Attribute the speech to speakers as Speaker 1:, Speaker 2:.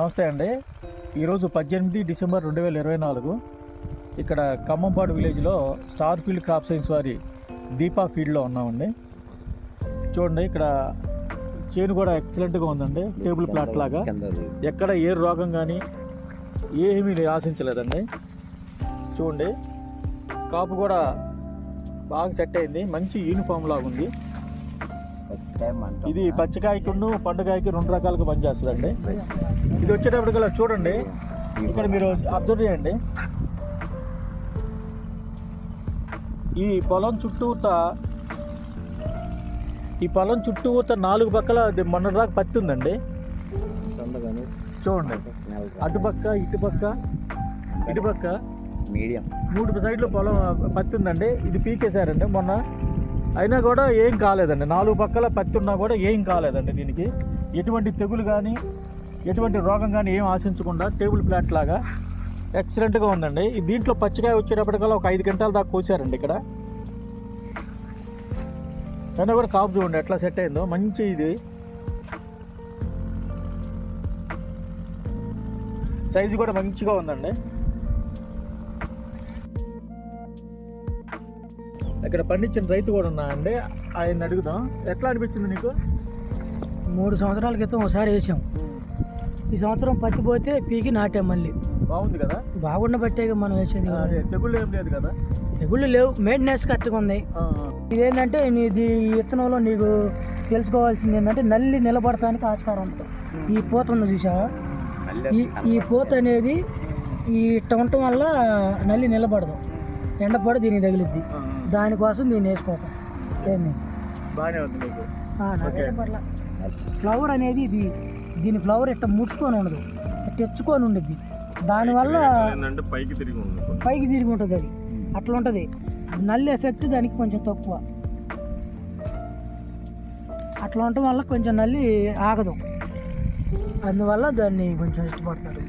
Speaker 1: నమస్తే అండి. ఈరోజు 18 డిసెంబర్ 2024 ఇక్కడ ఖమ్మంపాడు విలేజ్లో స్టార్ ఫీల్డ్ క్రాప్ సైన్స్ వారి దీపా ఫీల్డ్లో ఉన్నామండి. చూడండి, ఇక్కడ చేను కూడా ఎక్సలెంట్గా ఉందండి. టేబుల్ ప్లాట్ లాగా ఎక్కడ ఏ రోగం కానీ ఏమీ ఆశించలేదండి. చూడండి, కాపు కూడా బాగా సెట్ అయింది, మంచి యూనిఫామ్ లాగా ఉంది. ఇది పచ్చికాయకును పండుకాయకి రెండు రకాలుగా పనిచేస్తుందండి. ఇది వచ్చేటప్పటికల్లా చూడండి, ఇక్కడ మీరు అబ్జర్వ్ చేయండి, ఈ పొలం చుట్టూత 4 పక్కల మొన్నటిదాకా పత్తి ఉందండి. చూడండి, అటుపక్క ఇటుపక్క
Speaker 2: మీడియం
Speaker 1: 3 సైడ్లు పొలం పత్తి ఉందండి. ఇది పీకేశారండి మొన్న, అయినా కూడా ఏం కాలేదండి. 4 పక్కల పత్తి ఉన్నా కూడా ఏం కాలేదండి. దీనికి ఎటువంటి తెగులు కానీ ఎటువంటి రోగం కానీ ఏం ఆశించకుండా టేబుల్ ప్లాట్ లాగా ఎక్సలెంట్గా ఉందండి. దీంట్లో పచ్చికాయ వచ్చేటప్పటికల్లా ఒక 5 గంటల దాకా కోసారండి. ఇక్కడ అయినా కూడా కాపు చూడండి ఎట్లా సెట్ అయిందో, మంచి ఇది సైజు కూడా మంచిగా ఉందండి. ఇక్కడ పండించిన రైతు కూడా ఉన్నా అండి, ఆయన అడుగుదాం. ఎట్లా అనిపించింది నీకు?
Speaker 3: 3 సంవత్సరాల క్రితం ఒకసారి వేసాం. ఈ సంవత్సరం పత్తి పోతే పీకి నాటాం. మళ్ళీ
Speaker 1: బాగుంది కదా,
Speaker 3: బాగుండబట్టే మనం వేసేది.
Speaker 1: తెగుళ్ళు ఏం లేదు కదా,
Speaker 3: తెగుళ్ళు లేవు, మెయింటెనెన్స్ కరెక్ట్గా ఉంది. ఇదేంటంటే నీది విత్తనంలో నీకు తెలుసుకోవాల్సింది ఏంటంటే నల్లి నిలబడటానికి ఆస్కారం ఉంటుంది. ఈ పూత ఉంది చూసావా, ఈ పూత అనేది ఈ ఉండటం వల్ల నల్లి నిలబడదు, ఎండపడి దీనికి తగిలిద్ది. దానికోసం దీన్ని వేసుకోవటం ఏంది
Speaker 1: బాగానే ఉంది మీకు.
Speaker 3: నాకైతే పర్లా. ఫ్లవర్ అనేది దీని ఫ్లవర్ ఇట్లా ముడుచుకొని ఉండదు, తెచ్చుకొని ఉండిద్ది. దానివల్ల పైకి తిరిగి ఉంటుంది. అది అట్లా ఉంటుంది. నల్లి ఎఫెక్ట్ దానికి కొంచెం తక్కువ. అట్లా ఉండటం వల్ల కొంచెం నల్లి ఆగదు, అందువల్ల దాన్ని కొంచెం ఇష్టపడతారు.